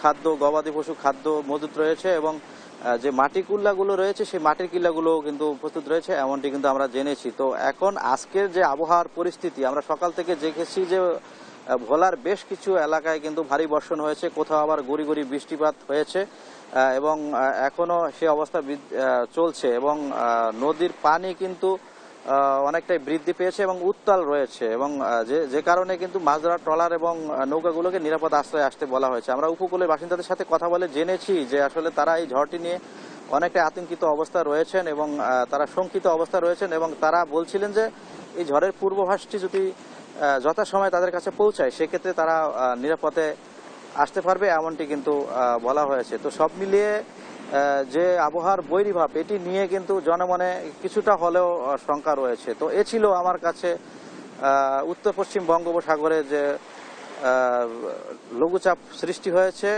খাদ্য, গবাদি পশু খাদ্য মজুত রয়েছে এবং যে মাটি কুল্লাগুলো রয়েছে সেই মাটির কিল্লাগুলোও কিন্তু প্রস্তুত রয়েছে, এমনটি কিন্তু আমরা জেনেছি। তো এখন আজকের যে আবহাওয়ার পরিস্থিতি আমরা সকাল থেকে দেখেছি যে ভোলার বেশ কিছু এলাকায় কিন্তু ভারী বর্ষণ হয়েছে, কোথাও আবার গুঁড়ি গুঁড়ি বৃষ্টিপাত হয়েছে এবং এখনো সে অবস্থা চলছে এবং নদীর পানি কিন্তু অনেকটাই বৃদ্ধি পেয়েছে এবং উত্তাল রয়েছে এবং যে কারণে কিন্তু মাছ ধরার ট্রলার এবং নৌকাগুলোকে নিরাপদ আশ্রয়ে আসতে বলা হয়েছে। আমরা উপকূলের বাসিন্দাদের সাথে কথা বলে জেনেছি যে আসলে তারা এই ঝড়টি নিয়ে অনেকটা আতঙ্কিত অবস্থা রয়েছেন এবং তারা শঙ্কিত অবস্থা রয়েছেন এবং তারা বলছিলেন যে এই ঝড়ের পূর্বাভাসটি যদি যথাসময়ে তাদের কাছে পৌঁছায় সেক্ষেত্রে তারা নিরাপদে আসতে পারবে, এমনটি কিন্তু বলা হয়েছে। তো সব মিলিয়ে যে আবহাওয়ার বৈরিভাব এটি নিয়ে কিন্তু জনমনে কিছুটা হলেও শঙ্কা রয়েছে। তো এ ছিল আমার কাছে উত্তর পশ্চিম বঙ্গোপসাগরে যে লঘুচাপ সৃষ্টি হয়েছে